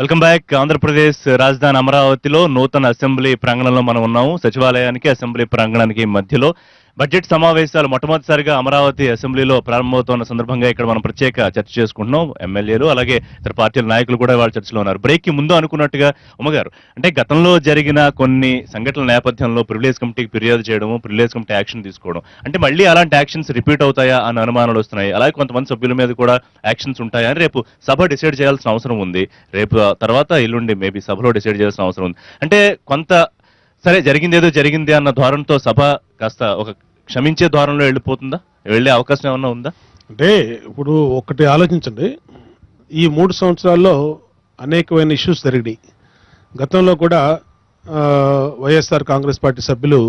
Welcome back. Andhra Pradesh రాజధాని అమరావతిలో నూతన అసెంబ్లీ ప్రాంగణంలో మనం ఉన్నాము. సచివాలయానికి అసెంబ్లీ ప్రాంగణానికి మధ్యలో బడ్జెట్ సమావేశాలు మొట్టమొదటిసారిగా అమరావతి అసెంబ్లీలో ప్రారంభమవుతున్న సందర్భంగా ఇక్కడ మనం ప్రత్యేక చర్చ చేసుకుంటున్నాం. ఎమ్మెల్యేలు అలాగే ఇతర పార్టీల నాయకులు కూడా వాళ్ళ చర్చలో ఉన్నారు. బ్రేక్ కి ముందు అనుకున్నట్టుగా ఉమ్మగారు, అంటే గతంలో జరిగిన కొన్ని సంఘటనల నేపథ్యంలో ప్రివిలేజ్ కమిటీకి ఫిర్యాదు చేయడము, ప్రివిలేజ్ కమిటీ యాక్షన్ తీసుకోవడం, అంటే మళ్ళీ అలాంటి యాక్షన్స్ రిపీట్ అవుతాయా అన్న అనుమానాలు వస్తున్నాయి. అలాగే కొంతమంది సభ్యుల మీద కూడా యాక్షన్స్ ఉంటాయా అని రేపు సభ డిసైడ్ చేయాల్సిన అవసరం ఉంది. రేపు తర్వాత ఎల్లుండి మేబీ సభలో డిసైడ్ చేయాల్సిన అవసరం ఉంది. అంటే కొంత సరే జరిగింది ఏదో జరిగింది అన్న ధోరణితో సభ కాస్త ఒక క్షమించే ధోరణిలో వెళ్ళిపోతుందా? వెళ్ళే అవకాశం ఏమన్నా ఉందా? అంటే ఇప్పుడు ఒకటి ఆలోచించండి, ఈ 3 సంవత్సరాల్లో అనేకమైన ఇష్యూస్ జరిగినాయి. గతంలో కూడా వైఎస్ఆర్ కాంగ్రెస్ పార్టీ సభ్యులు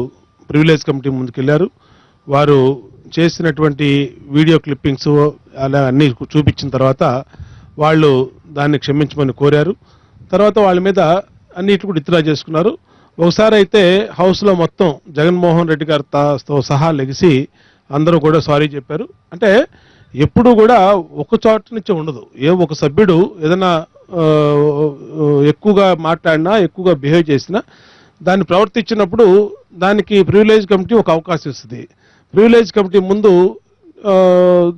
ప్రివిలేజ్ కమిటీ ముందుకెళ్లారు. వారు చేసినటువంటి వీడియో క్లిప్పింగ్స్ అలా అన్ని చూపించిన తర్వాత వాళ్ళు దాన్ని క్షమించమని కోరారు. తర్వాత వాళ్ళ మీద అన్నిటి కూడా విత్డ్రా చేసుకున్నారు. ఒకసారి అయితే హౌస్లో మొత్తం జగన్మోహన్ రెడ్డి గారితో సహా లెగిసి అందరూ కూడా సారీ చెప్పారు. అంటే ఎప్పుడు కూడా ఒక చోట నుంచి ఉండదు. ఒక సభ్యుడు ఏదైనా ఎక్కువగా మాట్లాడినా, ఎక్కువగా బిహేవ్ చేసినా, దాన్ని ప్రవర్తించినప్పుడు దానికి ప్రివిలేజ్ కమిటీ ఒక అవకాశం ఇస్తుంది. ప్రివిలేజ్ కమిటీ ముందు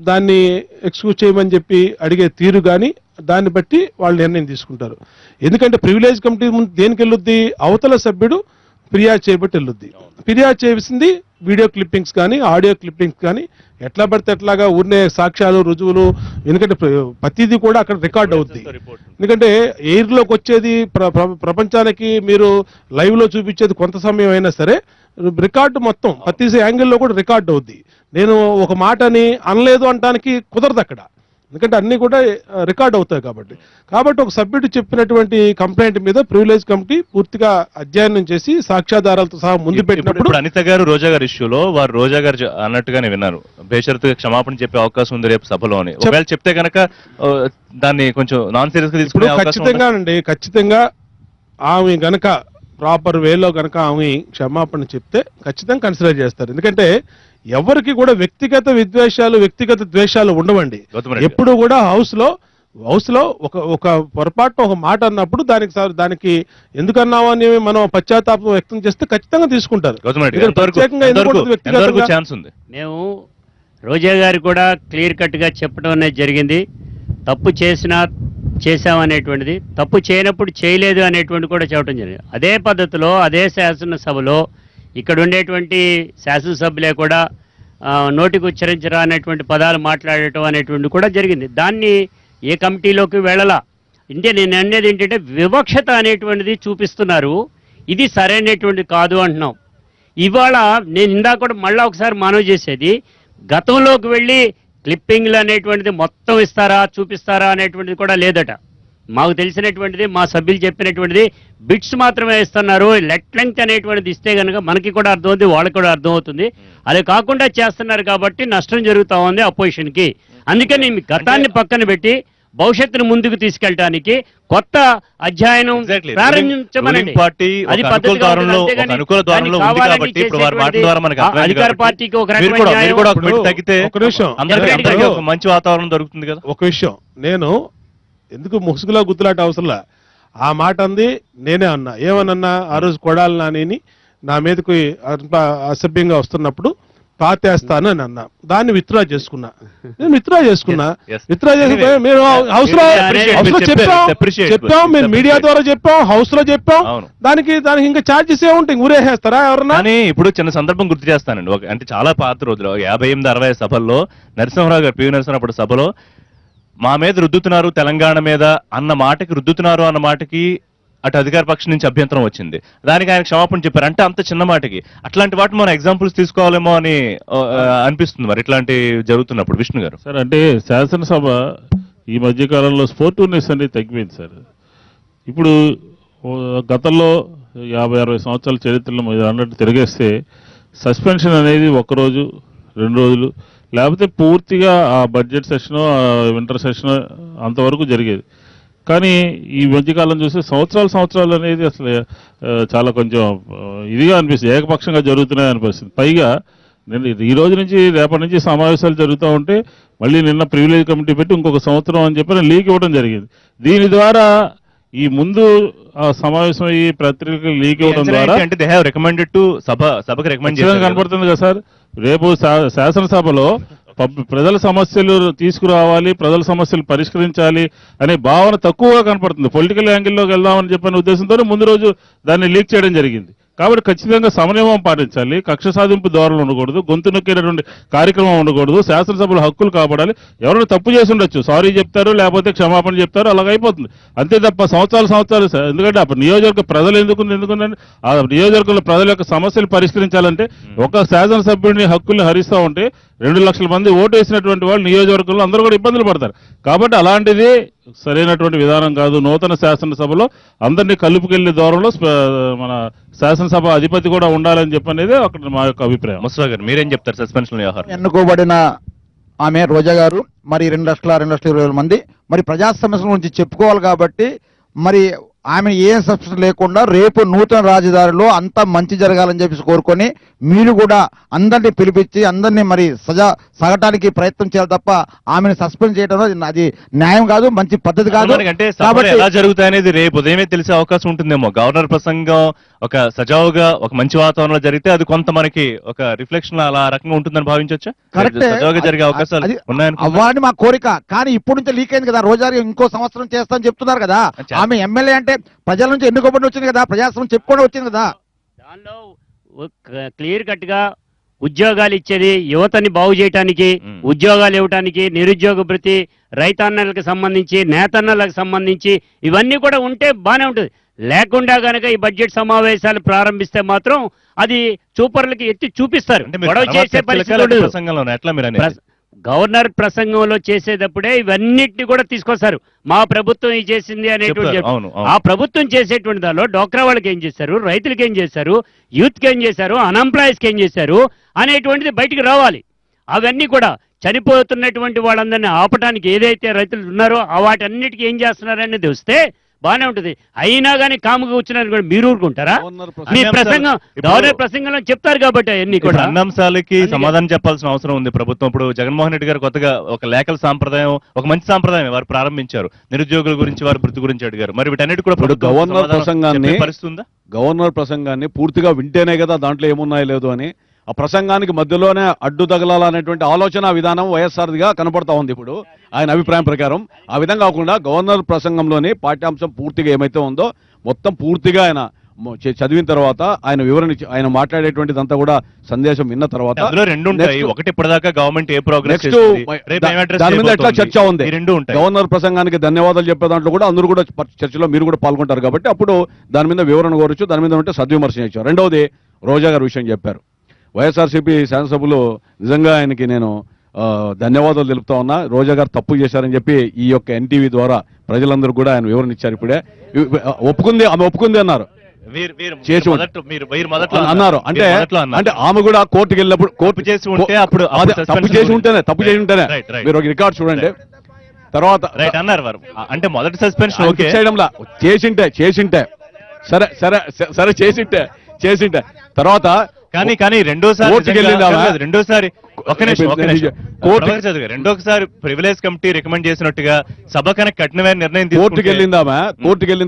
దాన్ని ఎక్స్క్యూజ్ చేయమని చెప్పి అడిగే తీరు కానీ దాన్ని బట్టి వాళ్ళు నిర్ణయం తీసుకుంటారు. ఎందుకంటే ప్రివిలేజ్ కమిటీ ముందు దేనికి వెళ్ళొద్ది? అవతల సభ్యుడు ఫిర్యాదు చేయబట్టి వెళ్ళొద్ది. ఫిర్యాదు చేసింది వీడియో క్లిప్పింగ్స్ కానీ ఆడియో క్లిప్పింగ్స్ కానీ ఎట్లా పడితే ఎట్లాగా ఊరినే సాక్ష్యాలు రుజువులు, ఎందుకంటే ప్రతిదీ కూడా అక్కడ రికార్డ్ అవుద్ది. ఎందుకంటే ఎయిర్లోకి వచ్చేది ప్రపంచానికి మీరు లైవ్లో చూపించేది కొంత సమయం అయినా సరే రికార్డు మొత్తం ప్రతి యాంగిల్లో కూడా రికార్డ్ అవుద్ది. నేను ఒక మాటని అనలేదు అనడానికి కుదరదు అక్కడ, ఎందుకంటే అన్ని కూడా రికార్డ్ అవుతాయి. కాబట్టి ఒక సభ్యుడు చెప్పినటువంటి కంప్లైంట్ మీద ప్రివిలేజ్ కమిటీ పూర్తిగా అధ్యయనం చేసి సాక్ష్యాధారాలతో సహా ముందు పెట్టినప్పుడు అనిత గారు రోజా గారి ఇష్యూలో వారు రోజా గారు అన్నట్టుగానే విన్నారు, బేషరతుగా క్షమాపణ చెప్పే అవకాశం ఉంది రేపు సభలో అని. ఒకవేళ చెప్తే కనుక దాన్ని కొంచెం నాన్ సీరియస్ గా తీసుకునే ఖచ్చితంగా ఆమె గనక ప్రాపర్ వేలో గనక ఆమె క్షమాపణ చెప్తే ఖచ్చితంగా కన్సిడర్ చేస్తారు. ఎందుకంటే ఎవరికి కూడా వ్యక్తిగత విద్వేషాలు, వ్యక్తిగత ద్వేషాలు ఉండవండి. ఎప్పుడు కూడా హౌస్ లో ఒక పొరపాటు ఒక మాట అన్నప్పుడు దానికి ఎందుకన్నావు అని మనం పశ్చాత్తాపం వ్యక్తం చేస్తే ఖచ్చితంగా తీసుకుంటారు. మేము రోజా గారు కూడా క్లియర్ కట్ గా చెప్పడం అనేది జరిగింది. తప్పు చేశామనేటువంటిది, తప్పు చేయనప్పుడు చేయలేదు అనేటువంటి కూడా చెప్పడం జరిగింది. అదే పద్ధతిలో అదే శాసనసభలో ఇక్కడ ఉండేటువంటి శాసనసభ్యులే కూడా నోటికి ఉచ్చరించరా అనేటువంటి పదాలు మాట్లాడటం అనేటువంటి కూడా జరిగింది. దాన్ని ఏ కమిటీలోకి వెళ్ళలా. అంటే నేను అనేది ఏంటంటే వివక్షత అనేటువంటిది చూపిస్తున్నారు. ఇది సరైనటువంటి కాదు అంటున్నాం. ఇవాళ నేను ఇందాక కూడా మళ్ళీ ఒకసారి మనవి చేసేది, గతంలోకి వెళ్ళి క్లిప్పింగ్లు అనేటువంటిది మొత్తం ఇస్తారా, చూపిస్తారా అనేటువంటిది కూడా లేదట. మాకు తెలిసినటువంటిది, మా సభ్యులు చెప్పినటువంటిది బిట్స్ మాత్రమే ఇస్తున్నారు. లెంగ్త్ అనేటువంటిది ఇస్తే కనుక మనకి కూడా అర్థమవుతుంది, వాళ్ళకి కూడా అర్థమవుతుంది. అది కాకుండా చేస్తున్నారు కాబట్టి నష్టం జరుగుతూ ఉంది అపోజిషన్కి. అందుకని గతాన్ని పక్కన పెట్టి భవిష్యత్తును ముందుకు తీసుకెళ్ళడానికి కొత్త అధ్యయనం ప్రారంభించమనండి. అధికార పార్టీకి ఒక మంచి వాతావరణం దొరుకుతుంది కదా. ఒక విషయం, నేను ఎందుకు ముసుగులో గుర్తులాట అవసరంలా, ఆ మాట అంది నేనే అన్నా. ఏమనన్నా, ఆ రోజు కొడాలి నాని నా మీదకి అసభ్యంగా వస్తున్నప్పుడు పాతేస్తాను అని అన్నా. దాన్ని విత్డ్రా చేసుకున్నా. విత్డ్రా చేసి మేము హౌస్ లో చెప్పాం, మేము మీడియా ద్వారా చెప్పాం, హౌస్ లో చెప్పాం. దానికి ఇంకా ఛార్జెస్ ఏముంటాయి? ఊరేసేస్తారా ఎవరన్నా? కానీ ఇప్పుడు చిన్న సందర్భం గుర్తు చేస్తానండి. అంటే చాలా పాత రోజులు 58-60 సభల్లో నరసింహరావు గారు, పివి నరసింహరావు సభలో మా మీద రుద్దుతున్నారు, తెలంగాణ మీద అన్న మాటకి, రుద్దుతున్నారు అన్న మాటకి అటు అధికార పక్షం నుంచి అభ్యంతరం వచ్చింది. దానికి ఆయన క్షమాపణ చెప్పారు. అంటే అంత చిన్న మాటకి అట్లాంటి వాటి మనం ఎగ్జాంపుల్స్ తీసుకోవాలేమో అని అనిపిస్తుంది మరి ఇట్లాంటి జరుగుతున్నప్పుడు. విష్ణు గారు సార్, అంటే శాసనసభ ఈ మధ్యకాలంలో స్పోర్టివ్నెస్ అనేది తగ్గిపోయింది సార్. ఇప్పుడు గతంలో 50-60 సంవత్సరాల చరిత్రలో మీరు అన్నట్టు తిరిగేస్తే సస్పెన్షన్ అనేది 1 రోజు 2 రోజులు, లేకపోతే పూర్తిగా ఆ బడ్జెట్ సెషన్, వింటర్ సెషన్ అంతవరకు జరిగేది. కానీ ఈ మధ్యకాలం చూస్తే సంవత్సరాలు అనేది అసలు చాలా కొంచెం ఇదిగా అనిపిస్తుంది, ఏకపక్షంగా జరుగుతున్నాయి అనిపిస్తుంది. పైగా ఈ రోజు నుంచి రేపటి నుంచి సమావేశాలు జరుగుతూ ఉంటే మళ్ళీ నిన్న ప్రివిలేజ్ కమిటీ పెట్టి ఇంకొక సంవత్సరం అని చెప్పి లీక్ ఇవ్వడం జరిగింది. దీని ద్వారా ఈ ముందు సమావేశం ఈ పత్రికలు లీక్ ఇవ్వడం ద్వారా అంటే దే హావ్ రికమెండెడ్ టు సభకు రికమెండ్ ఖచ్చితంగా చేశారు. కనపడుతుంది కదా సార్. రేపు శాసనసభలో ప్రజల సమస్యలు తీసుకురావాలి, ప్రజల సమస్యలు పరిష్కరించాలి అనే భావన తక్కువగా కనపడుతుంది. పొలిటికల్ యాంగిల్లోకి వెళ్దామని చెప్పిన ఉద్దేశంతో ముందు రోజు దాన్ని లీక్ చేయడం జరిగింది. కాబట్టి ఖచ్చితంగా సమన్వయం పాటించాలి, కక్ష సాధింపు ధోరణి ఉండకూడదు, గొంతు నొక్కేటటువంటి కార్యక్రమం ఉండకూడదు, శాసనసభలో హక్కులు కాపాడాలి. ఎవరైనా తప్పు చేసి ఉండొచ్చు, సారీ చెప్తారు, లేకపోతే క్షమాపణ చెప్తారు, అలాగైపోతుంది అంతే తప్ప సంవత్సరాలు ఎందుకంటే అప్పుడు నియోజకవర్గ ప్రజలు ఎందుకుందండి ఆ నియోజకవర్గంలో ప్రజల యొక్క సమస్యలు పరిష్కరించాలంటే ఒక శాసనసభ్యుడిని హక్కుల్ని హరిస్తూ ఉంటే 2 లక్షల మంది ఓటు వేసినటువంటి వాళ్ళు నియోజకవర్గంలో అందరూ కూడా ఇబ్బందులు పడతారు. కాబట్టి అలాంటిది సరైనటువంటి విధానం కాదు. నూతన శాసనసభలో అందరినీ కలుపుకెళ్లే దూరంలో మన శాసనసభ అధిపతి కూడా ఉండాలని చెప్పనేది అక్కడ మా యొక్క అభిప్రాయం. ముస్తఫా గారు మీరేం చెప్తారు సస్పెన్షన్ వ్యవహారం? ఎన్నుకోబడిన ఆమె రోజా గారు మరి 2,20,000 మంది మరి ప్రజా సమస్యల గురించి చెప్పుకోవాలి కాబట్టి మరి ఆమె ఏ సబ్సిడీ లేకుండా రేపు నూతన రాజధానిలో అంతా మంచి జరగాలని చెప్పేసి కోరుకొని మీరు కూడా అందరినీ పిలిపించి అందరినీ మరి సగటానికి ప్రయత్నం చేయాలి తప్ప ఆమెను సస్పెండ్ చేయడం అది న్యాయం కాదు, మంచి పద్ధతి కాదు. అంటే సభలు ఎలా జరుగుతాయనేది రేపు ఉదయమే తెలిసే అవకాశం ఉంటుందేమో. గవర్నర్ ప్రసంగం ఒక సజావుగా ఒక మంచి వాతావరణంలో జరిగితే అది కొంత మనకి ఒక రిఫ్లెక్షన్ అలా రకంగా ఉంటుందని భావించవచ్చా? కరెక్టే, సజావుగా జరిగే అవకాశాలు ఉన్నాయని అవ్వాలని మా కోరిక. కానీ ఇప్పుడు నుంచి లీక్ అయింది కదా, రోజా ఇంకో సంవత్సరం చేస్తామని చెప్తున్నారు కదా. ఆమె ఎమ్మెల్యే అంటే ప్రజల నుంచి ఎన్నుకోబడి వచ్చింది కదా, ప్రజాస్వామ్యం చెప్పుకొని వచ్చింది కదా. దానిలో క్లియర్ కట్ గా ఉద్యోగాలు ఇచ్చేది యువతని బాగు చేయడానికి, ఉద్యోగాలు ఇవ్వటానికి, నిరుద్యోగ భృతి, రైతన్నలకు సంబంధించి, నేతన్నలకు సంబంధించి ఇవన్నీ కూడా ఉంటే బానే ఉంటుంది. లేకుండా గనక ఈ బడ్జెట్ సమావేశాలు ప్రారంభిస్తే మాత్రం అది చూపర్లకి ఎత్తి చూపిస్తారు. గొడవ చేసే పరిస్థితి ఉండదు. ప్రసంగంలో ఎట్లా మీరు అనేది? గవర్నర్ ప్రసంగంలో చేసేటప్పుడే ఇవన్నిటిని కూడా తీసుకొస్తారు. మా ప్రభుత్వం ఇది చేసింది అనేటువంటి అవును, అవును. ఆ ప్రభుత్వం చేసేటువంటి దానిలో డోక్రా వాళ్ళకి ఏం చేశారు, రైతులకి ఏం చేశారు, యూత్కి ఏం చేశారు, అన్ఎంప్లాయీస్కి ఏం చేశారు అనేటువంటిది బయటికి రావాలి. అవన్నీ కూడా చనిపోతున్నటువంటి వాళ్ళందరినీ ఆపడానికి ఏదైతే రైతులు ఉన్నారో వాటన్నిటికీ ఏం చేస్తున్నారనేది వస్తే బానే ఉంటుంది. అయినా కానీ కాముగా కూర్చున్నారు కూడా మీరు ఊరుకుంటారా? మీ ప్రసంగం గవర్నర్ ప్రసంగంలో చెప్తారు కాబట్టి అవన్నీ కూడా అన్ని అంశాలకి సమాధానం చెప్పాల్సిన అవసరం ఉంది ప్రభుత్వం. ఇప్పుడు జగన్మోహన్ రెడ్డి గారు కొత్తగా ఒక లేఖల సాంప్రదాయం, ఒక మంచి సాంప్రదాయం వారు ప్రారంభించారు. నిరుద్యోగుల గురించి, వారి వృత్తి గురించి అడిగారు. మరి వీటన్నిటి కూడా ఇప్పుడు గవర్నర్ ప్రసంగాన్ని పరిస్థితి ఉందా? గవర్నర్ ప్రసంగాన్ని పూర్తిగా వింటేనే కదా దాంట్లో ఏమున్నాయో లేదు అని. ఆ ప్రసంగానికి మధ్యలోనే అడ్డు తగలాలనేటువంటి ఆలోచన విధానం వైఎస్ఆర్దిగా కనపడతా ఉంది ఇప్పుడు ఆయన అభిప్రాయం ప్రకారం. ఆ విధంగా కాకుండా గవర్నర్ ప్రసంగంలోని పాఠ్యాంశం పూర్తిగా ఏమైతే ఉందో మొత్తం పూర్తిగా ఆయన చదివిన తర్వాత ఆయన వివరణ ఆయన మాట్లాడేటువంటిదంతా కూడా సందేశం విన్న తర్వాత అందులో రెండు ఉంటాయి. ఒకటి ఇప్పటిదాకా గవర్నమెంట్ ఏ ప్రోగ్రెస్ దాని మీద ఎట్లా చర్చ ఉంది. గవర్నర్ ప్రసంగానికి ధన్యవాదాలు చెప్పే దాంట్లో కూడా అందరూ కూడా చర్చలో మీరు కూడా పాల్గొంటారు కాబట్టి అప్పుడు దాని మీద వివరణ కోరచ్చు, దాని మీద ఉంటే సద్విమర్శ చేయొచ్చు. రెండవది రోజా గారు విషయం చెప్పారు. వైఎస్ఆర్సీపీ శాసనసభలో నిజంగా ఆయనకి నేను ధన్యవాదాలు తెలుపుతా ఉన్నా. రోజా గారు తప్పు చేశారని చెప్పి ఈ యొక్క ఎన్టీవీ ద్వారా ప్రజలందరూ కూడా ఆయన వివరణ ఇచ్చారు. ఇప్పుడే ఆమె ఒప్పుకుంది అన్నారు, చేసి అన్నారు. అంటే అంటే ఆమె కూడా కోర్టుకు వెళ్ళినప్పుడు కోర్టు చేసి ఉంటే అప్పుడు తప్పు చేసి ఉంటేనే మీరు ఒక రికార్డ్ చూడండి. తర్వాత అన్నారు వారు అంటే మొదటి సస్పెన్షన్ ఓకే చేయడంలా చేసింటే సరే చేసింటే తర్వాత కానీ రెండోసారి రెండోసారి ప్రివిలేజ్ కమిటీ రికమెండ్ చేసినట్టుగా సభ కనుక కఠినమైన నిర్ణయం కోర్టుకు వెళ్ళిన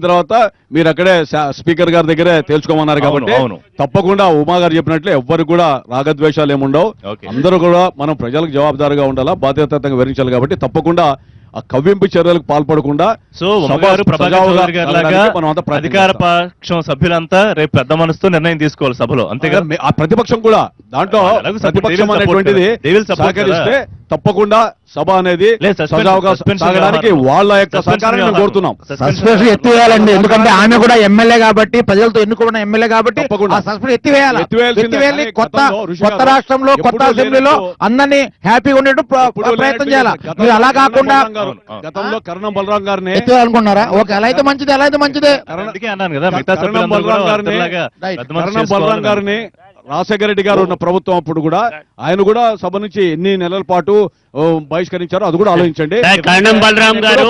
తర్వాత మీరు అక్కడే స్పీకర్ గారి దగ్గరే తేల్చుకోమన్నారు కాబట్టి తప్పకుండా ఉమా గారు చెప్పినట్లే ఎవ్వరు కూడా రాగద్వేషాలు ఏముండవు. అందరూ కూడా మనం ప్రజలకు జవాబుదారుగా ఉండాలా, బాధ్యతాయుతంగా వివరించాలి. కాబట్టి తప్పకుండా ఆ కవ్వింపు చర్యలకు పాల్పడకుండా అధికార పక్షం సభ్యులంతా రేపు పెద్ద మనసుతో నిర్ణయం తీసుకోవాలి సభలో, అంతేగా? ఆ ప్రతిపక్షం కూడా దాంట్లో ప్రతిపక్షం అనేటువంటిది సహకరిస్తే తప్పకుండా సభ అనేది సాగడానికి వాళ్ళ యొక్క సహకారాన్ని కోరుతున్నాం. సస్పెన్షన్ ఎత్తివేయాలండి, ఎందుకంటే ఆమె కూడా ఎమ్మెల్యే కాబట్టి, ప్రజలతో ఎన్నుకున్న ఎమ్మెల్యే కాబట్టి సస్పెన్షన్ ఎత్తివేయాలి. కొత్త రాష్ట్రంలో కొత్త అసెంబ్లీలో అందరినీ హ్యాపీగా ఉండేట్టు ప్రయత్నం చేయాలి. మీరు అలా కాకుండా గతంలో కరణం బలరాం గారిని ఎత్తివేయాలనుకున్నారా? ఓకే, అలా అయితే మంచిదే, కరణం బలరాం గారిని రాజశేఖర రెడ్డి గారు ఉన్న ప్రభుత్వం అప్పుడు కూడా ఆయన కూడా సభ నుంచి ఎన్ని నెలల పాటు బహిష్కరించారో అది కూడా ఆలోచించండి. కరణం బలరాం గారు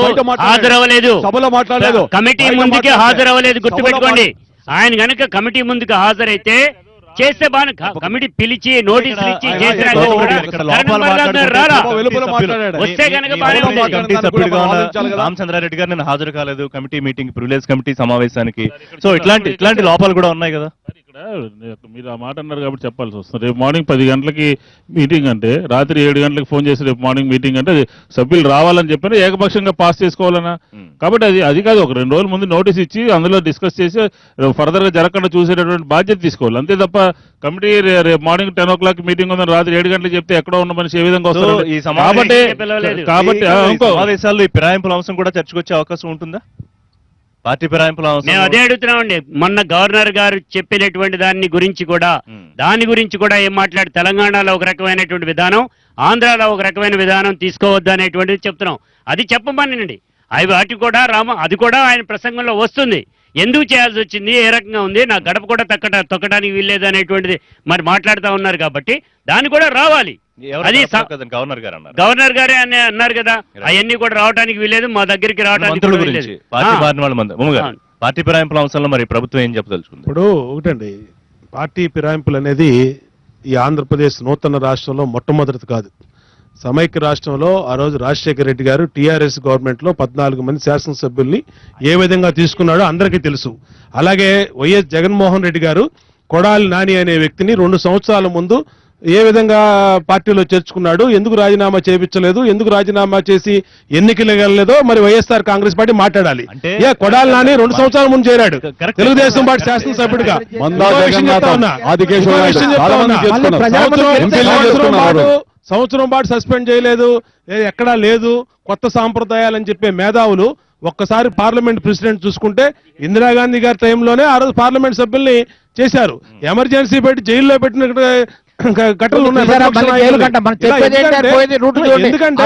హాజరవ్వలేదు, సభలో మాట్లాడలేదు, కమిటీ ముందుకే హాజరవ్వలేదు. గుర్తుపెట్టుకోండి, ఆయన గనక కమిటీ ముందుకు హాజరైతే చేస్తే బాగా కమిటీ పిలిచి నోటీసులు ఇచ్చి ఇక్కడ చేసినా ఇక్కడ కూడా ఇక్కడ కరణ్ లోపాలు కుమార్ గారు మాట్లాడుకుంటే రారా? వెలుపల సభ్యులు. మాట్లాడాడు. వస్తే కనుక మీ బాగానే కమిటీ ఉంది. కమిటీ సభ్యుడిగా ఉన్న ఆలోచించాలి కదా. రామచంద్రారెడ్డి గారు నేను హాజరు కాలేదు కమిటీ మీటింగ్ ప్రివిలేజ్ కమిటీ సమావేశానికి. సో ఇట్లాంటి లోపాలు కూడా ఉన్నాయి కదా. ఇక్కడ మీరు ఆ మాట అన్నారు కాబట్టి చెప్పాల్సి వస్తుంది. రేపు మార్నింగ్ 10 గంటలకి మీటింగ్ అంటే రాత్రి 7 గంటలకు ఫోన్ చేసి రేపు మార్నింగ్ మీటింగ్ అంటే అది సభ్యులు రావాలని చెప్పిన ఏకపక్షంగా పాస్ చేసుకోవాలన్నా. కాబట్టి అది కాదు, ఒక 2 రోజుల ముందు నోటీస్ ఇచ్చి అందులో డిస్కస్ చేసి ఫర్దర్ గా జరగకుండా చూసేటటువంటి బాధ్యత తీసుకోవాలి. అంతే తప్ప కమిటీ రేపు మార్నింగ్ 10 o'clock మీటింగ్ ఉందని రాత్రి 7 గంటలకు చెప్తే ఎక్కడో ఉన్న మనిషి ఏ విధంగా సో వస్తారు? ఈ సమావేశం కాబట్టి ఇంకో సమావేశాల్లో ఈ ఫిరాయింపుల అంశం కూడా చర్చకొచ్చే అవకాశం ఉంటుందా? పార్టీ ఫిరాయింపుల మేము అంశం అదే అడుగుతున్నామండి. మొన్న గవర్నర్ గారు చెప్పినటువంటి దాని గురించి కూడా ఏం మాట్లాడి తెలంగాణలో ఒక రకమైనటువంటి విధానం, ఆంధ్రాలో ఒక రకమైన విధానం తీసుకోవద్దు అనేటువంటిది చెప్తున్నాం. అది చెప్పమనండి. వాటి కూడా అది కూడా ఆయన ప్రసంగంలో వస్తుంది. ఎందుకు చేయాల్సి వచ్చింది, ఏ రకంగా ఉంది, నా గడప కూడా తొక్కడానికి వీల్లేదు అనేటువంటిది మరి మాట్లాడుతూ ఉన్నారు. కాబట్టి దాన్ని కూడా రావాలి. అది గవర్నర్ గారు అన్నారు. గవర్నర్ గారే అన్నారు కదా, అవన్నీ కూడా రావడానికి వీలేదు, మా దగ్గరికి రావడానికి మంత్రుల కూడా గురించి వీల్లేదు. పార్టీ మారిన వాళ్ళ పార్టీ ఫిరాయింపుల అంశంలో మరి ప్రభుత్వం ఏం చెప్పదలుచుకుంది? ఇప్పుడు ఒకటండి, పార్టీ ఫిరాయింపులు అనేది ఈ ఆంధ్రప్రదేశ్ నూతన రాష్ట్రంలో మొట్టమొదటిది కాదు. సమైక్య రాష్ట్రంలో ఆ రోజు రాజశేఖర రెడ్డి గారు టీఆర్ఎస్ గవర్నమెంట్ లో 14 మంది శాసనసభ్యుల్ని ఏ విధంగా తీసుకున్నాడో అందరికీ తెలుసు. అలాగే వైఎస్ జగన్మోహన్ రెడ్డి గారు కొడాలి నాని అనే వ్యక్తిని 2 సంవత్సరాల ముందు ఏ విధంగా పార్టీలో చేర్చుకున్నాడు, ఎందుకు రాజీనామా చేయించలేదు, ఎందుకు రాజీనామా చేసి ఎన్నికలకు వెళ్ళలేదో మరి వైఎస్ఆర్ కాంగ్రెస్ పార్టీ మాట్లాడాలి. కొడాలి నాని 2 సంవత్సరాల ముందు చేరాడు తెలుగుదేశం పార్టీ శాసనసభ్యుడిగా. సంవత్సరం పాటు సస్పెండ్ చేయలేదు, ఎక్కడా లేదు. కొత్త సాంప్రదాయాలని చెప్పే మేధావులు ఒక్కసారి పార్లమెంట్ ప్రెసిడెంట్ చూసుకుంటే ఇందిరాగాంధీ గారి టైంలోనే ఆ రోజు పార్లమెంట్ సభ్యుల్ని చేశారు. ఎమర్జెన్సీ పెట్టి జైల్లో పెట్టిన ఘటనలు ఉన్నాయి. ఎందుకంటే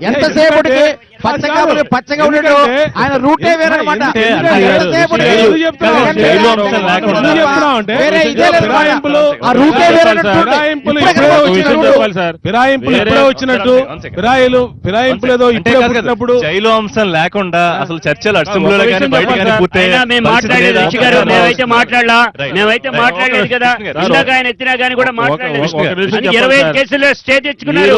ఎంతసేపటికి పచ్చగా ఉండడు ఆయన రూటే వేరనమాట. ఫిరాయింపులు ఏదో ఇప్పుడే జైలు అంశం లేకుండా అసలు చర్చలు అసెంబ్లీలో కానీ బయట కానీ మేమైతే మాట్లాడలేదు కదా. ఇందాక ఆయన ఎత్తినా కానీ కూడా మాట్లాడలేదు. 25 కేసుల్లో స్టే తెచ్చుకున్నారు.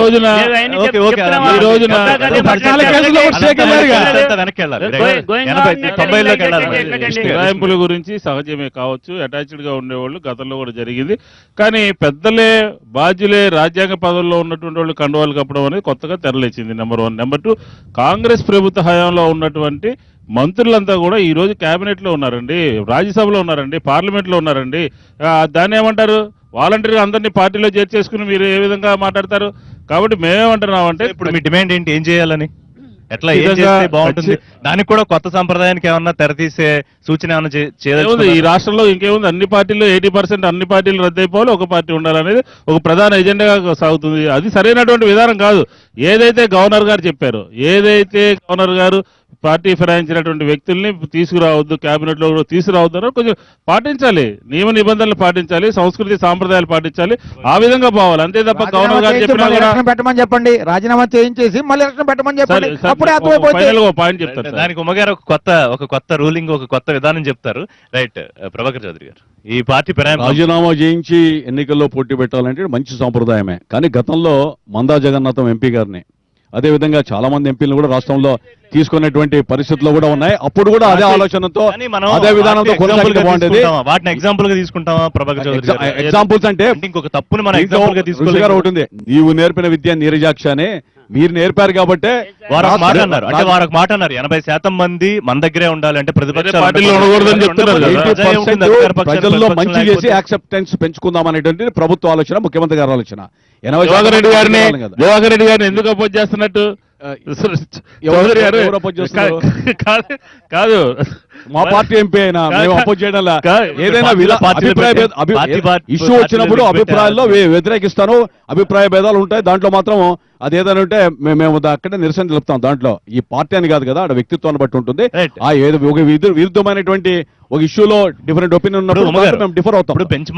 ఫిరాయింపుల గురించి సహజమే కావచ్చు, అటాచ్డ్ గా ఉండేవాళ్ళు గతంలో కూడా జరిగింది. కానీ పెద్దలే బాధ్యులే రాజ్యాంగ పదవుల్లో ఉన్నటువంటి వాళ్ళు కండువాలు కప్పడం అనేది కొత్తగా తెరలేచింది. నెంబర్ 1. నెంబర్ 2, కాంగ్రెస్ ప్రభుత్వ హయాంలో ఉన్నటువంటి మంత్రులంతా కూడా ఈ రోజు కేబినెట్ లో ఉన్నారండి, రాజ్యసభలో ఉన్నారండి, పార్లమెంట్ లో ఉన్నారండి. దాన్ని ఏమంటారు, వాలంటీర్గా అందరినీ పార్టీలో చేర్చేసుకుని మీరు ఏ విధంగా మాట్లాడతారు? కాబట్టి మేమేమంటున్నామంటే ఇప్పుడు మీ డిమాండ్ ఏంటి, ఏం చేయాలని, ఎట్లా ఏం చేస్తే బాగుంటుంది? దానికి కూడా కొత్త సంప్రదాయానికి ఏమన్నా తెరతీసే సూచన ఏమన్నా చేయదు? ఈ రాష్ట్రంలో ఇంకేముంది, అన్ని పార్టీలు 80% అన్ని పార్టీలు రద్దయిపోవాలి, ఒక పార్టీ ఉండాలనేది ఒక ప్రధాన ఎజెండాగా సాగుతుంది. అది సరైనటువంటి విధానం కాదు. ఏదైతే గవర్నర్ గారు చెప్పారో, ఏదైతే గవర్నర్ గారు పార్టీ ఫిరాయించినటువంటి వ్యక్తుల్ని తీసుకురావద్దు, కేబినెట్ లో కూడా తీసుకురావద్దు, కొంచెం పాటించాలి, నియమ నిబంధనలు పాటించాలి, సంస్కృతి సాంప్రదాయాలు పాటించాలి, ఆ విధంగా పోవాలి. అంతే తప్ప గవర్నర్ గారు చెప్పినా కూడా పెట్టమని చెప్పండి, రాజీనామా చేయించేసి మళ్ళీ ఎలక్షన్ పెట్టమని చెప్పండి. ఫైనల్ గా పాయింట్ చెప్తారు. దానికి ఉమ్మగారు ఒక కొత్త రూలింగ్, ఒక కొత్త విధానం చెప్తారు. రైట్, ప్రభాకర్ చౌదరి గారు, ఈ పార్టీ రాజీనామా చేయించి ఎన్నికల్లో పోటీ పెట్టాలంటే మంచి సాంప్రదాయమే. కానీ గతంలో మందా జగన్నాథం ఎంపీ గారిని, అదేవిధంగా చాలా మంది ఎంపీలు కూడా రాష్ట్రంలో తీసుకున్నటువంటి పరిస్థితుల్లో కూడా ఉన్నాయి. అప్పుడు కూడా అదే ఆలోచనతో అదే విధానంతో కొనసాగితే బాగుండేది. వాటిని ఎగ్జాంపుల్ గా తీసుకుంటామా ప్రభాకర్ చౌదరి? ఎగ్జాంపుల్స్ అంటే ఇంకొక తప్పుని మనం ఎగ్జాంపుల్ గా తీసుకుంటారు. ఉంటుంది, నీవు నేర్పిన విద్య నీరజాక్ష అని మీరు నేర్పారు కాబట్టి వారు ఒక మాట అన్నారు. అంటే వారు ఒక మాట అన్నారు, 80% మంది మన దగ్గరే ఉండాలి, అంటే ప్రతిపక్ష పార్టీలో ఉండకూడదని చెప్తున్నారు. ప్రజల్లో మంచి చేసి యాక్సెప్టెన్స్ పెంచుకుందాం అనేటువంటి ప్రభుత్వ ఆలోచన, ముఖ్యమంత్రి గారి ఆలోచన. జవహర్ రెడ్డి గారిని ఎందుకు అపోజ్ చేస్తున్నట్టు కాదు, మా పార్టీ ఎంపీ అయినా మేము అపోజ్ చేయడం ఏదైనా ఇష్యూ వచ్చినప్పుడు అభిప్రాయాల్లో వ్యతిరేకిస్తాను. అభిప్రాయ భేదాలు ఉంటాయి, దాంట్లో మాత్రం అదేదైనా ఉంటే మేము అక్కడే నిరసన తెలుపుతాం. దాంట్లో ఈ పార్టీ అని కాదు కదా, అక్కడ వ్యక్తిత్వాన్ని బట్టి ఉంటుంది. ఆ ఏదో ఒక విరుద్ధమైనటువంటి ఒక ఇష్యూలో డిఫరెంట్ ఒపీనియన్ ఉన్నప్పుడు డిఫర్ అవుతాం. బెంచ్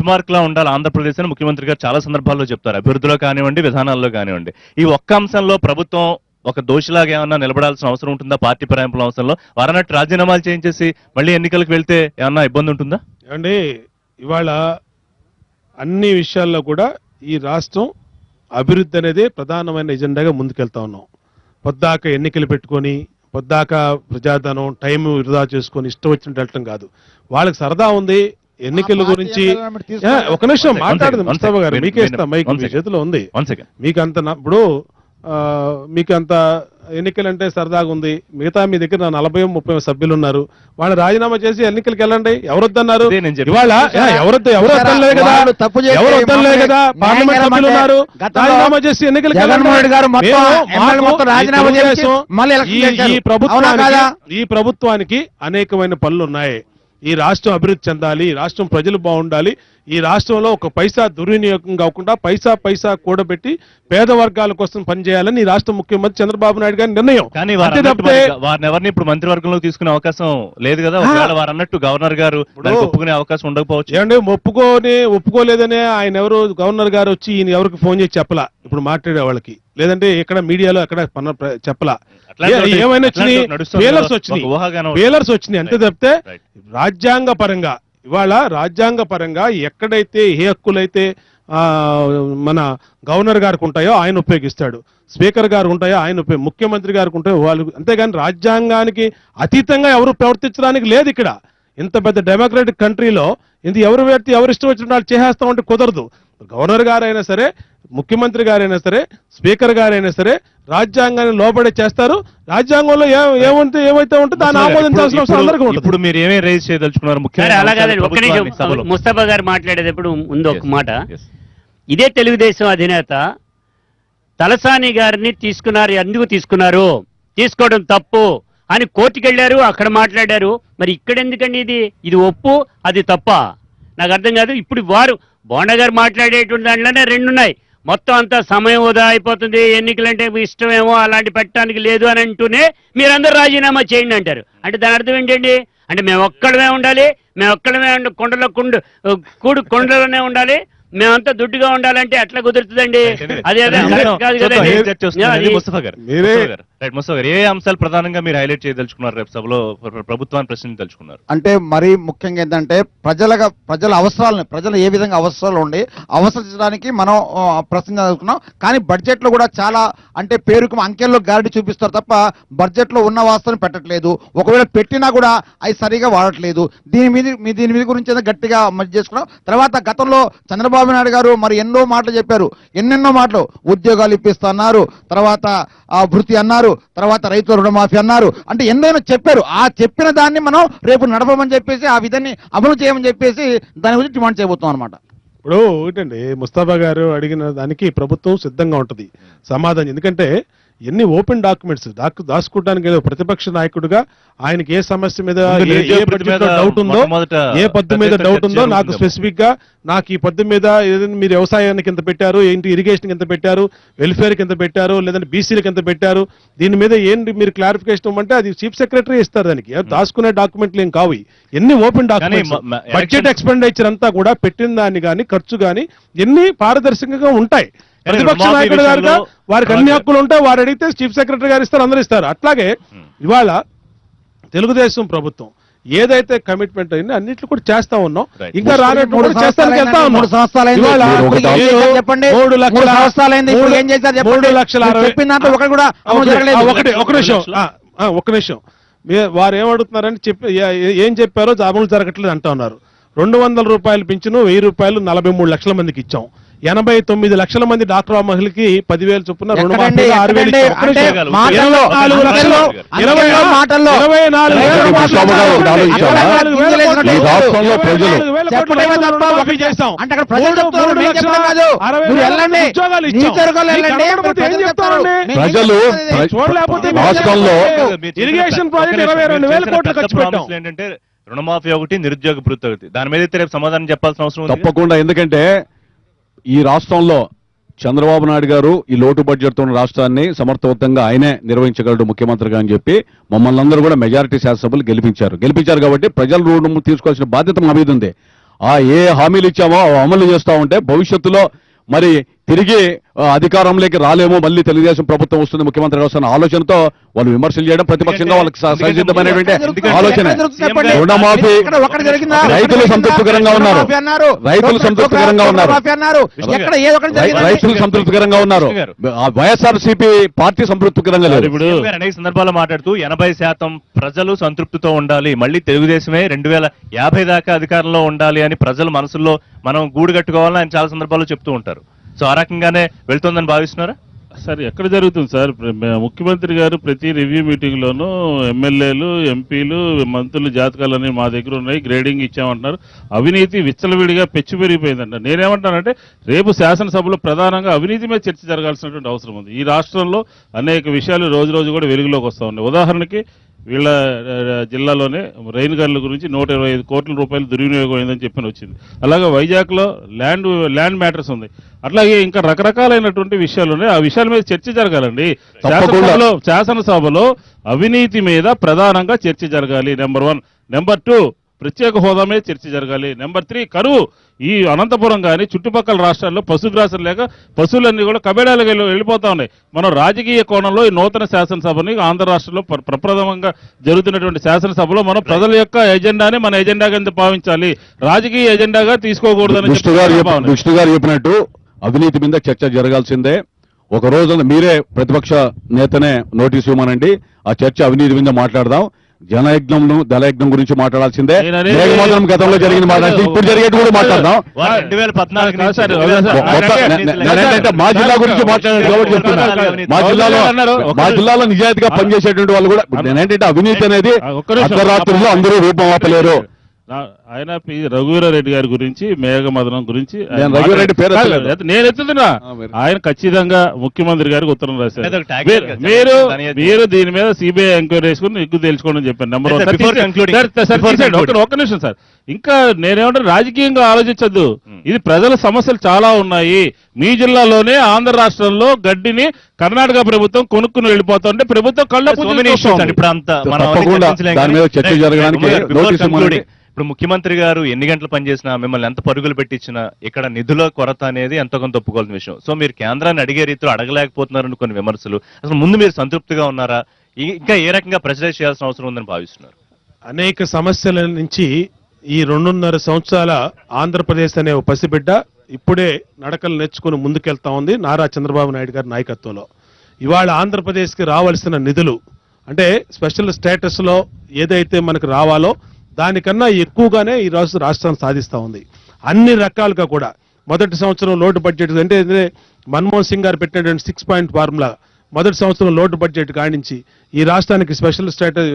మార్క్ లా ఉండాలి ఆంధ్రప్రదేశ్ అని ముఖ్యమంత్రి గారు చాలా సందర్భాల్లో చెప్తారు. అభివృద్ధిలో కానివ్వండి, విధానాల్లో కానివ్వండి. ఈ ఒక్క అంశంలో ప్రభుత్వం ఒక దోషిలాగా ఏమన్నా నిలబడాల్సిన అవసరం ఉంటుందా? పార్టీ ఫిరాయింపుల అంశంలో వారన్నట్టు రాజీనామాలు చేయించేసి మళ్ళీ ఎన్నికలకు వెళ్తే ఏమన్నా ఇబ్బంది ఉంటుందా? ఏమండి, ఇవాళ అన్ని విషయాల్లో కూడా ఈ రాష్ట్రం అభివృద్ధి అనేది ప్రధానమైన ఎజెండాగా ముందుకెళ్తా ఉన్నాం. పొద్దాక ఎన్నికలు పెట్టుకొని పొద్దాక ప్రజాధనం టైం వృధా చేసుకొని ఇష్టం వచ్చినట్టు వెళ్ళటం కాదు. వాళ్ళకి సరదా ఉంది ఎన్నికల గురించి. ఒక నిమిషం మాట్లాడదు ముస్తాఫా గారు, మీకే ఇస్తా మైక్, మీ చేతిలో ఉంది. మీకు అంత ఇప్పుడు మీకు అంత ఎన్నికలంటే సరదాగా ఉంది, మిగతా మీ దగ్గర 40-30 సభ్యులు ఉన్నారు, వాళ్ళు రాజీనామా చేసి ఎన్నికలకు వెళ్ళండి. ఎవరొద్దన్నారు? ఇవాళ ఎవరొద్దలే కదా, ఎవరొద్దలే కదా, పార్లమెంట్ సభ్యులు ఉన్నారు, రాజీనామా చేసి ఎన్నికలకు ఈ ప్రభుత్వానికి అనేకమైన పనులు ఉన్నాయి. ఈ రాష్ట్రం అభివృద్ధి చెందాలి, ఈ రాష్ట్రం ప్రజలు బాగుండాలి, ఈ రాష్ట్రంలో ఒక పైసా దుర్వినియోగం కాకుండా పైసా కూడబెట్టి పేద వర్గాల కోసం పనిచేయాలని ఈ రాష్ట్ర ముఖ్యమంత్రి చంద్రబాబు నాయుడు గారి నిర్ణయం. కానీ వారిని ఎవరిని ఇప్పుడు మంత్రివర్గంలో తీసుకునే అవకాశం లేదు కదా. వారు అన్నట్టు గవర్నర్ గారు ఒప్పుకునే అవకాశం ఉండకపోవచ్చు. ఏమంటే ఒప్పుకోలేదనే ఆయన ఎవరు గవర్నర్ గారు వచ్చి ఈయన ఎవరికి ఫోన్ చేసి చెప్పలా ఇప్పుడు మాట్లాడే వాళ్ళకి, లేదంటే ఇక్కడ మీడియాలో ఎక్కడ చెప్పలా. ఏమైనా ఫెయిలర్స్ వచ్చినాయి అంతే తప్పితే రాజ్యాంగ పరంగా ఎక్కడైతే ఏ హక్కులైతే మన గవర్నర్ గారికి ఉంటాయో ఆయన ఉపయోగిస్తాడు, స్పీకర్ గారు ఉంటాయో ఆయన ముఖ్యమంత్రి గారికి ఉంటాయో వాళ్ళు, అంతేగాని రాజ్యాంగానికి అతీతంగా ఎవరు ప్రవర్తించడానికి లేదు ఇక్కడ. ఇంత పెద్ద డెమోక్రటిక్ కంట్రీలో ఇది ఎవరు ఇష్టం వచ్చిన వాళ్ళు చేసేస్తామంటే కుదరదు. గవర్నర్ గారైనా సరే, ముఖ్యమంత్రి గారైనా సరే, స్పీకర్ గారైనా సరే రాజ్యాంగాన్ని లోబడే చేస్తారు. రాజ్యాంగంలో ఏమైతే ఉంటే దాన్ని ఆమోదించాల్సిన అవసరం అందరికీ ఉంటుంది. ఇప్పుడు మీరు ఏమేమి రైజ్ చేయదలుచుకున్నారు? ముస్తఫా గారు మాట్లాడేటప్పుడు ముందు ఒక మాట, ఇదే తెలుగుదేశం అధినేత తలసాని గారిని తీసుకున్నారు, ఎందుకు తీసుకున్నారు, తీసుకోవడం తప్పు అని కోర్టుకు వెళ్ళారు, అక్కడ మాట్లాడారు. మరి ఇక్కడ ఎందుకండి ఇది ఒప్పు అది తప్ప? నాకు అర్థం కాదు. ఇప్పుడు వారు బోండా గారు మాట్లాడేటువంటి దాంట్లోనే రెండు ఉన్నాయి. మొత్తం అంతా సమయం వృధా అయిపోతుంది, ఎన్నికలంటే ఇష్టమేమో అలాంటి పెట్టడానికి లేదు అని అంటూనే మీరందరూ రాజీనామా చేయండి అంటారు. అంటే దాని అర్థం ఏంటండి? అంటే మేము ఒక్కడమే ఉండాలి, కొండలోనే ఉండాలి, మేమంతా దుడ్డుగా ఉండాలంటే ఎట్లా కుదురుతుందండి? అదే ఏ అంశాలు ప్రధానంగా మీరు హైలైట్ చేయదలుచుకున్నారు రేపు సభలో, ప్రభుత్వాన్ని ప్రశ్నించదలుచుకున్నారు? అంటే మరీ ముఖ్యంగా ఏంటంటే ప్రజల అవసరాలను, ప్రజలు ఏ విధంగా అవసరాలు ఉండి అవసరించడానికి మనం ప్రశ్నించుకున్నాం. కానీ బడ్జెట్ లో కూడా చాలా అంటే పేరుకు అంకెల్లో గ్యారెంటీ చూపిస్తారు తప్ప బడ్జెట్ లో ఉన్న వాస్తవం పెట్టట్లేదు. ఒకవేళ పెట్టినా కూడా అవి సరిగా వాడట్లేదు. దీని మీద గురించి గట్టిగా మధ్య చేసుకున్నాం. తర్వాత గతంలో చంద్రబాబు నాయుడు గారు మరి ఎన్నో మాటలు చెప్పారు, ఎన్నెన్నో మాటలు, ఉద్యోగాలు ఇప్పిస్తున్నారు, తర్వాత వృత్తి అన్నారు, తర్వాత రైతుల రుణమాఫీ అన్నారు, అంటే ఎన్నైనా చెప్పారు. ఆ చెప్పిన దాన్ని మనం రేపు నడపమని చెప్పేసి ఆ విధాన్ని అమలు చేయమని చెప్పేసి దాని గురించి డిమాండ్ చేయబోతున్నాం అనమాట. ఇప్పుడు ఏంటండి, ముస్తాఫా గారు అడిగిన దానికి ప్రభుత్వం సిద్ధంగా ఉంటుంది సమాధానం. ఎందుకంటే ఎన్ని ఓపెన్ డాక్యుమెంట్స్ దాచుకోవడానికి ప్రతిపక్ష నాయకుడిగా ఆయనకి ఏ సమస్య మీద ఏ డౌట్ ఉందో, ఏ పద్దు మీద డౌట్ ఉందో నాకు స్పెసిఫిక్ గా నాకు ఈ పద్దు మీద మీరు వ్యవసాయానికి ఎంత పెట్టారు, ఏంటి ఇరిగేషన్ ఎంత పెట్టారు, వెల్ఫేర్ కి ఎంత పెట్టారు, లేదంటే బీసీలకు ఎంత పెట్టారు, దీని మీద ఏంటి మీరు క్లారిఫికేషన్ ఇవ్వమంటే అది చీఫ్ సెక్రటరీ ఇస్తారు. దానికి దాచుకునే డాక్యుమెంట్లు ఏం కావు, ఎన్ని ఓపెన్ డాక్యుమెంట్స్. బడ్జెట్ ఎక్స్పెండిచర్ అంతా కూడా పెట్టిన దాన్ని కానీ ఖర్చు కానీ ఎన్ని పారదర్శకంగా ఉంటాయి. ప్రతిపక్ష నాయకుడు గారుగా వారికి అన్ని హక్కులు ఉంటాయి, వారు అడిగితే చీఫ్ సెక్రటరీ గారు ఇస్తారు, అందరూ ఇస్తారు. అట్లాగే ఇవాళ తెలుగుదేశం ప్రభుత్వం ఏదైతే కమిట్మెంట్ అయింది అన్నిట్లు కూడా చేస్తా ఉన్నాం. ఇంకా రానట్టు చేస్తానికి వెళ్తా ఉన్నాం. 1 నిమిషం వారు ఏమడుగుతున్నారని ఏం చెప్పారో అమలు జరగట్లేదు అంటా ఉన్నారు. 200 రూపాయలు పింఛను, 1000 రూపాయలు 43 లక్షల మందికి ఇచ్చాం. 89 లక్షల మంది డాక్టర్ మహిళకి 10,000 చొప్పున రుణమాఫీ 6,000 ఇరిగేషన్ ప్రాజెక్ట్ 22,000 కోట్లు ఖర్చు పెట్టాం. ఏంటంటే రుణమాఫీ ఒకటి, నిరుద్యోగ భృతి ఒకటి, దాని మీద రేపు సమాధానం చెప్పాల్సిన అవసరం తప్పకుండా. ఎందుకంటే ఈ రాష్ట్రంలో చంద్రబాబు నాయుడు గారు ఈ లోటు బడ్జెట్తో ఉన్న రాష్ట్రాన్ని సమర్థవంతంగా ఆయనే నిర్వహించగలడు ముఖ్యమంత్రిగా అని చెప్పి మమ్మల్ని అందరూ కూడా మెజారిటీ శాసనసభలు గెలిపించారు కాబట్టి ప్రజల రుణం తీసుకోవాల్సిన బాధ్యత మా మీద ఉంది. ఏ హామీలు ఇచ్చామో అమలు చేస్తా ఉంటే భవిష్యత్తులో మరి తిరిగి అధికారంలోకి రాలేమో, మళ్ళీ తెలుగుదేశం ప్రభుత్వం వస్తుంది, ముఖ్యమంత్రి వస్తున్న ఆలోచనతో వాళ్ళు విమర్శలు చేయడం ప్రతిపక్షంగా వాళ్ళకి సహజమైనటువంటి ఆలోచన. రుణమాఫీ రైతులు సంతృప్తికరంగా ఉన్నారు, రైతులు సంతృప్తికరంగా ఉన్నారు, రైతులు సంతృప్తికరంగా ఉన్నారు, వైఎస్ఆర్సీపీ పార్టీ సంతృప్తికరంగా లేదు. ఇప్పుడు అనేక సందర్భాల్లో మాట్లాడుతూ 80% ప్రజలు సంతృప్తితో ఉండాలి, మళ్ళీ తెలుగుదేశమే 2050 దాకా అధికారంలో ఉండాలి అని ప్రజల మనసుల్లో మనం గూడు కట్టుకోవాలని ఆయన చాలా సందర్భాల్లో చెప్తూ ఉంటారు. సో ఆ రకంగానే వెళ్తుందని భావిస్తున్నారా? సార్ ఎక్కడ జరుగుతుంది సార్? ముఖ్యమంత్రి గారు ప్రతి రివ్యూ మీటింగ్ లోనూ ఎమ్మెల్యేలు, ఎంపీలు, మంత్రులు జాతకాలన్నీ మా దగ్గర ఉన్నాయి, గ్రేడింగ్ ఇచ్చామంటున్నారు. అవినీతి విచ్చలవిడిగా పెచ్చు పెరిగిపోయిందంట. నేనేమంటానంటే రేపు శాసనసభలో ప్రధానంగా అవినీతి మీద చర్చ జరగాల్సినటువంటి అవసరం ఉంది. ఈ రాష్ట్రంలో అనేక విషయాలు రోజు రోజు కూడా వెలుగులోకి వస్తూ ఉన్నాయి. ఉదాహరణకి వీళ్ళ జిల్లాలోనే రైన్ గన్ల గురించి 125 కోట్ల రూపాయలు దుర్వినియోగం అయిందని చెప్పిన వచ్చింది. అలాగే వైజాగ్లో ల్యాండ్ మ్యాటర్స్ ఉంది. అట్లాగే ఇంకా రకరకాలైనటువంటి విషయాలు ఉన్నాయి. ఆ విషయాల మీద చర్చ జరగాలండి. శాసనసభలో అవినీతి మీద ప్రధానంగా చర్చ జరగాలి. నెంబర్ 1. నెంబర్ 2, ప్రత్యేక హోదా మీద చర్చ జరగాలి. నెంబర్ 3, కరువు. ఈ అనంతపురం కానీ చుట్టుపక్కల రాష్ట్రాల్లో పశుగ్రాసం లేక పశువులన్నీ కూడా కబేడాలకు వెళ్ళిపోతా ఉన్నాయి. మనం రాజకీయ కోణంలో ఈ నూతన శాసనసభని ఆంధ్ర రాష్ట్రంలో ప్రప్రథమంగా జరుగుతున్నటువంటి శాసనసభలో మనం ప్రజల యొక్క ఎజెండాని మన ఎజెండా కింద భావించాలి, రాజకీయ ఎజెండాగా తీసుకోకూడదని విష్ణు గారు చెప్పినట్టు అవినీతి మీద చర్చ జరగాల్సిందే. ఒక రోజున మీరే ప్రతిపక్ష నేతనే నోటీసు ఇవ్వమనండి, ఆ చర్చ అవినీతి మీద మాట్లాడదాం. జనయజ్ఞం దళయజ్ఞం గురించి మాట్లాడాల్సిందే. మేఘమోదనం గతంలో జరిగిన మాట్లాడి ఇప్పుడు జరిగేది కూడా మాట్లాడదాం. 2014 మా జిల్లా గురించి మాట్లాడారు కాబట్టి చెప్తున్నా. మా జిల్లాలో నిజాయితీగా పనిచేసేటువంటి వాళ్ళు కూడా నేనేంటంటే అవినీతి అనేది అర్ధరాత్రుల్లో అందరూ రూపం ఆపలేరు. ఆయన రఘువీరారెడ్డి గారి గురించి, మేఘమదనం గురించి నేను ఎత్తుతున్నా. ఆయన ఖచ్చితంగా ముఖ్యమంత్రి గారికి ఉత్తరం రాశారు. మీరు దీని మీద సిబిఐ ఎంక్వైరీ చేసుకుని ఎక్కువ తెలుసుకోండి అని చెప్పాను. నెంబర్ 1. ఒక్క నిమిషం సార్, ఇంకా నేనేమంటారు, రాజకీయంగా ఆలోచించద్దు. ఇది ప్రజల సమస్యలు చాలా ఉన్నాయి. మీ జిల్లాలోనే ఆంధ్ర రాష్ట్రంలో గడ్డిని కర్ణాటక ప్రభుత్వం కొనుక్కుని వెళ్ళిపోతుంటే ప్రభుత్వం కళ్ళ ఇప్పుడు ముఖ్యమంత్రి గారు ఎన్ని గంటలు పనిచేసినా, మిమ్మల్ని ఎంత పరుగులు పెట్టించినా ఇక్కడ నిధుల కొరత అనేది ఎంతో కొంత ఒప్పుకోవాల్సిన విషయం. సో మీరు కేంద్రాన్ని అడిగే రీతిలో అడగలేకపోతున్నారని కొన్ని విమర్శలు. అసలు ముందు మీరు సంతృప్తిగా ఉన్నారా? ఇంకా ఏ రకంగా ప్రెషరైజ్ చేయాల్సిన అవసరం ఉందని భావిస్తున్నారు? అనేక సమస్యల నుంచి ఈ 2.5 సంవత్సరాల ఆంధ్రప్రదేశ్ అనే పసిబిడ్డ ఇప్పుడే నడకలు నేర్చుకుని ముందుకెళ్తా ఉంది నారా చంద్రబాబు నాయుడు గారి నాయకత్వంలో. ఇవాళ ఆంధ్రప్రదేశ్కి రావాల్సిన నిధులు అంటే స్పెషల్ స్టేటస్ లో ఏదైతే మనకు రావాలో దానికన్నా ఎక్కువగానే ఈ రోజు రాష్ట్రాన్ని సాధిస్తూ ఉంది. అన్ని రకాలుగా కూడా మొదటి సంవత్సరం లోటు బడ్జెట్ అంటే మన్మోహన్ సింగ్ గారు పెట్టినటువంటి 6 పాయింట్ ఫార్ములా మొదటి సంవత్సరం లోటు బడ్జెట్ కానించి ఈ రాష్ట్రానికి స్పెషల్ స్టేటస్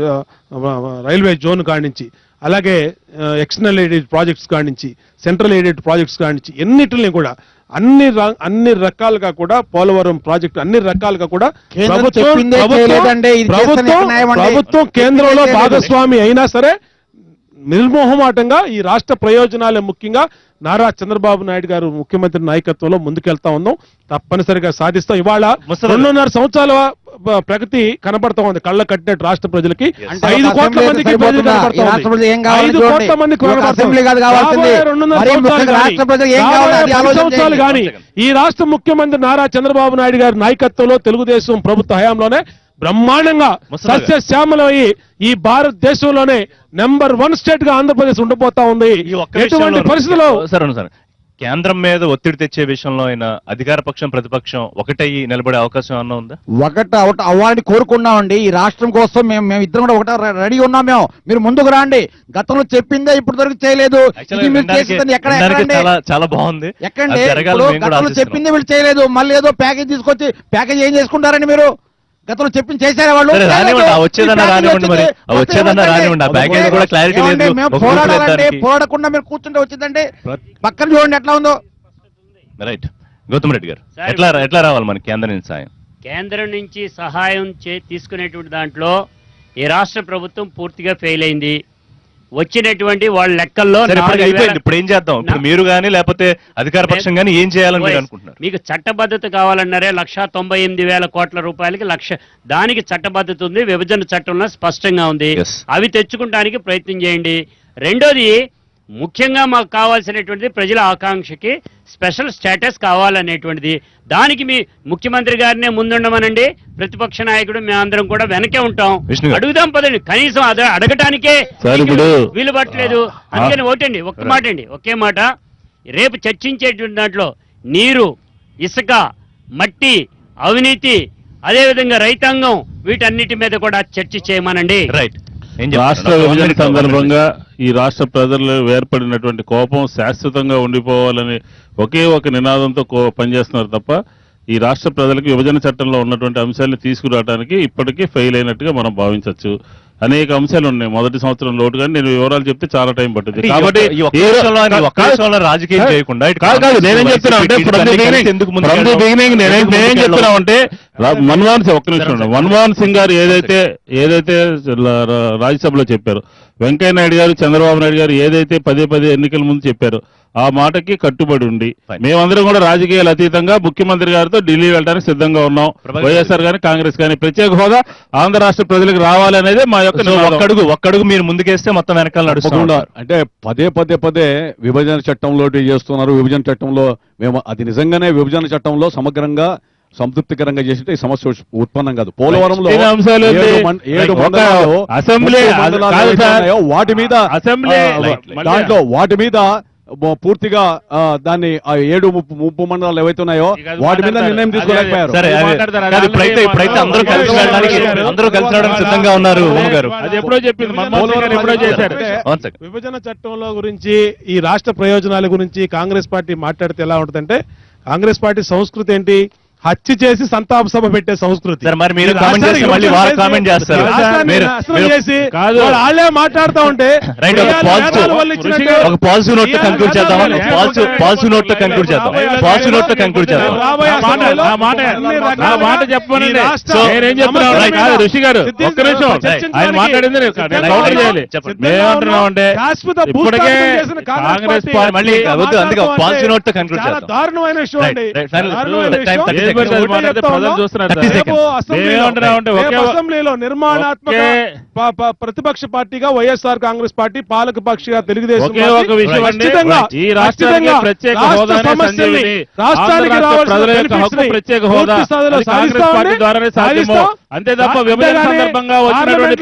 రైల్వే జోన్ కానించి అలాగే ఎక్స్టర్నల్ ఎయిడెడ్ ప్రాజెక్ట్స్ కానించి సెంట్రల్ ఎయిడెడ్ ప్రాజెక్ట్స్ కానించి ఎన్నిటిని కూడా అన్ని రకాలుగా కూడా పోలవరం ప్రాజెక్టు అన్ని రకాలుగా కూడా ప్రభుత్వం కేంద్రంలో భాగస్వామి అయినా సరే నిర్మోహమాటంగా ఈ రాష్ట్ర ప్రయోజనాలే ముఖ్యంగా నారా చంద్రబాబు నాయుడు గారు ముఖ్యమంత్రి నాయకత్వంలో ముందుకెళ్తా ఉన్నాం. తప్పనిసరిగా సాధిస్తాం. ఇవాళ 2.5 సంవత్సరాల ప్రగతి కనబడతా ఉంది కళ్ళ కట్టినట్టు రాష్ట్ర ప్రజలకి. 5 కోట్ల మందికి 5 కోట్ల మందికి సంవత్సరాలు కానీ ఈ రాష్ట్ర ముఖ్యమంత్రి నారా చంద్రబాబు నాయుడు గారి నాయకత్వంలో తెలుగుదేశం ప్రభుత్వ హయాంలోనే బ్రహ్మాండంగా సస్యశ్యామలయ్యి ఈ భారతదేశంలోనే నెంబర్ 1 స్టేట్ గా ఆంధ్రప్రదేశ్ ఉండిపోతా ఉంది. ఎటువంటి పరిస్థితుల్లో సార్ కేంద్రం మీద ఒత్తిడి తెచ్చే విషయంలో అయినా అధికార పక్షం ప్రతిపక్షం ఒకటయ్యి నిలబడే అవకాశం ఏమన్నా ఉందా? అవ్వాలని కోరుకున్నామండి. ఈ రాష్ట్రం కోసం మేము ఇద్దరం కూడా ఒకట రెడీ ఉన్నాం. మీరు ముందుకు రాండి. గతంలో చెప్పిందే ఇప్పుడు వరకు చేయలేదు. చాలా బాగుంది. ఎక్కండి. గతంలో చెప్పిందే వీళ్ళు చేయలేదు. మళ్ళీ ఏదో ప్యాకేజ్ తీసుకొచ్చి ప్యాకేజ్ ఏం చేసుకుంటారని మీరు గతంలో చెప్పింది చేశారా వాళ్ళు? పోరాడకుండా మీరు కూర్చుంటే వచ్చిందంటే పక్కన చూడండి ఎట్లా ఉందో. రైట్. గౌతమ్ రెడ్డి గారు, ఎట్లా రావాలి మన కేంద్రం నుంచి సాయం? కేంద్రం నుంచి సహాయం తీసుకునేటువంటి దాంట్లో ఈ రాష్ట్ర ప్రభుత్వం పూర్తిగా ఫెయిల్ అయింది. వచ్చినటువంటి వాళ్ళ లెక్కల్లో ఇప్పుడు ఏం చేద్దాం? ఇప్పుడు మీరు కానీ లేకపోతే అధికార పక్షం కానీ ఏం చేయాలని మీరు అనుకుంటున్నారు? మీకు చట్టబద్ధత కావాలన్నారే 1,98,000 కోట్ల రూపాయలకి దానికి చట్టబద్ధత ఉంది. విభజన చట్టంలో స్పష్టంగా ఉంది. అవి తెచ్చుకోవడానికి ప్రయత్నం చేయండి. రెండోది ముఖ్యంగా మాకు కావాల్సినటువంటిది ప్రజల ఆకాంక్షకి స్పెషల్ స్టేటస్ కావాలనేటువంటిది. దానికి మీ ముఖ్యమంత్రి గారినే ముందుండమనండి, ప్రతిపక్ష నాయకుడు మేమందరం కూడా వెనకే ఉంటాం. విష్ణు గారు. అడుగుదాం పదండి, కనీసం అడగటానికే సార్, ఇప్పుడు వీలు పట్టలేదు. అందుకని ఓటండి, ఒకే మాట. రేపు చర్చించేటువంటి దాంట్లో నీరు, ఇసుక, మట్టి, అవినీతి, అదేవిధంగా రైతాంగం, వీటన్నిటి మీద కూడా చర్చ చేయమనండి. రైట్. రాష్ట్ర విభజన సందర్భంగా ఈ రాష్ట్ర ప్రజల్లో ఏర్పడినటువంటి కోపం శాశ్వతంగా ఉండిపోవాలని ఒకే ఒక నినాదంతో పనిచేస్తున్నారు తప్ప ఈ రాష్ట్ర ప్రజలకు విభజన చట్టంలో ఉన్నటువంటి అంశాలను తీసుకురావడానికి ఇప్పటికీ ఫెయిల్ అయినట్టుగా మనం భావించవచ్చు. అనేక అంశాలు ఉన్నాయి. మొదటి సంవత్సరం లోటు కానీ నేను వివరాలు చెప్తే చాలా టైం పట్టింది. కాబట్టి రాజకీయం చేయకుండా కాదు నేనేం చెప్తున్నా అంటే నేనేం చెప్తున్నా అంటే మన్మోహన్ సింగ్ గారు ఏదైతే రాజ్యసభలో చెప్పారు, వెంకయ్య నాయుడు గారు, చంద్రబాబు నాయుడు గారు ఏదైతే పదే ఎన్నికల ముందు చెప్పారు ఆ మాటకి కట్టుబడి ఉండి మేమందరం కూడా రాజకీయాలు అతీతంగా ముఖ్యమంత్రి గారితో ఢిల్లీ వెళ్ళడానికి సిద్ధంగా ఉన్నాం. వైఎస్ఆర్ గాని కాంగ్రెస్ కానీ ప్రత్యేక హోదా ఆంధ్ర రాష్ట్ర ప్రజలకు రావాలనేదే మా యొక్క ఒక్కడుగు మీరు ముందుకేస్తే మొత్తం వెనకాల నడుస్తుంది. అంటే పదే విభజన చట్టంలో చేస్తున్నారు. విభజన చట్టంలో మేము అది నిజంగానే విభజన చట్టంలో సమగ్రంగా సంతృప్తికరంగా చేసింటే ఈ సమస్య ఉత్పన్నం కాదు. పోలవరంలో అంశాలు అసెంబ్లీ వాటి మీద దాంట్లో వాటి మీద పూర్తిగా దాన్ని 7 ముప్పు మండలాలు ఏవైతే ఉన్నాయో వాటి మీద నిర్ణయం తీసుకోలేకపోయారు. ఇప్పుడైతే అందరూ కలిసి రావడానికి సిద్ధంగా ఉన్నారు. అది ఎప్పుడో చెప్పింది, ఎప్పుడో చేశారు. విభజన చట్టంలో గురించి, ఈ రాష్ట్ర ప్రయోజనాల గురించి కాంగ్రెస్ పార్టీ మాట్లాడితే ఎలా ఉంటుందంటే, కాంగ్రెస్ పార్టీ సంస్కృతి ఏంటి? హత్య చేసి సంతాప సభ పెట్టే సంస్కృతి. మరి మీరు కామెంట్ చేసి మళ్ళీ వారు కామెంట్ చేస్తారు. వాళ్ళే మాట్లాడుతూ ఉంటే ఒక పాజిటివ్ నోట్ కంక్లూడ్ చేద్దాం. పాజిటివ్ నోట్ కంక్లూడ్ చేద్దాం. మాట చెప్పమని నేనేం చెప్తున్నా ఋషి గారు ఒక్క నిమిషం ఆయన మాట్లాడింది కౌంటర్ చేయాలి. మేమంటున్నాం అంటే ఇప్పటికే కాంగ్రెస్ పార్టీ మళ్ళీ అందుకే పాజిటివ్ నోట్ కంక్లూడ్ చేద్దాం. దారుణమైన విషయం అండి. అసెంబ్లీలో నిర్మాణాత్మక ప్రతిపక్ష పార్టీగా వైఎస్ఆర్ కాంగ్రెస్ పార్టీ, పాలక పక్షిగా తెలుగుదేశం ఈ రాష్ట్రానికి ప్రత్యేక హోదా రాష్ట్రానికి ప్రత్యేక హోదా కాంగ్రెస్ పార్టీ ద్వారానే సాధ్యమో, అంతే తప్ప విభజన సందర్భంగా వచ్చినటువంటి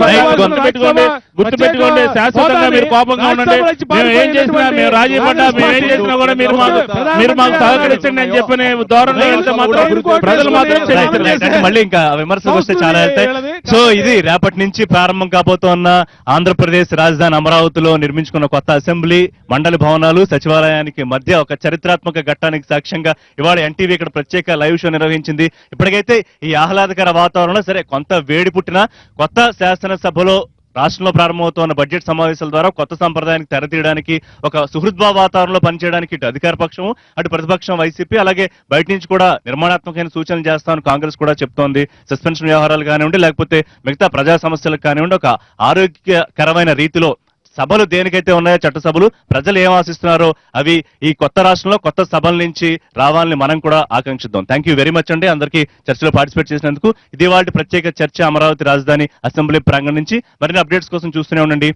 గుర్తుపెట్టుకోండి. శాశ్వతంగా మీరు కోపంగా ఉండండి. మేము ఏం చేసినా, మేము రాజీ పడ్డా, మేము ఏం చేసినా కూడా మీరు మాకు సహకరించండి అని చెప్పిన ధోరణిలో వెళ్తే మాత్రం ప్రజలు మాత్రం మళ్ళీ ఇంకా విమర్శలు వస్తే చాలా వెళ్తాయి. సో ఇది రేపటి నుంచి ప్రారంభం కాబోతోన్న ఆంధ్రప్రదేశ్ రాజధాని అమరావతిలో నిర్మించుకున్న కొత్త అసెంబ్లీ, మండలి భవనాలు, సచివాలయానికి మధ్య ఒక చరిత్రాత్మక ఘట్టానికి సాక్ష్యంగా ఇవాళ ఎన్టీవీ ఇక్కడ ప్రత్యేక లైవ్ షో నిర్వహించింది. ఇప్పటికైతే ఈ ఆహ్లాదకర వాతావరణంలో సరే కొంత వేడి పుట్టిన కొత్త శాసనసభలో రాష్ట్రంలో ప్రారంభమవుతున్న బడ్జెట్ సమావేశాల ద్వారా కొత్త సంప్రదాయానికి తెరతీయడానికి, ఒక సుహృద్భావ వాతావరణంలో పనిచేయడానికి ఇటు అధికార పక్షం, అటు ప్రతిపక్షం వైసీపీ, అలాగే బయట నుంచి కూడా నిర్మాణాత్మకమైన సూచనలు చేస్తామని కాంగ్రెస్ కూడా చెప్తోంది. సస్పెన్షన్ వ్యవహారాలు కానివ్వండి, లేకపోతే మిగతా ప్రజా సమస్యలకు కానివ్వండి, ఒక ఆరోగ్యకరమైన రీతిలో సభలు దేనికైతే ఉన్నాయో చట్టసభలు, ప్రజలు ఏం ఆశిస్తున్నారో అవి ఈ కొత్త రాష్ట్రంలో కొత్త సభల నుంచి రావాలని మనం కూడా ఆకాంక్షిద్దాం. థ్యాంక్ యూ వెరీ మచ్ అండి అందరికీ చర్చలో పార్టిసిపేట్ చేసినందుకు. ఇది వాటి ప్రత్యేక చర్చ అమరావతి రాజధాని అసెంబ్లీ ప్రాంగణం నుంచి. మరిన్ని అప్డేట్స్ కోసం చూస్తూనే ఉండండి.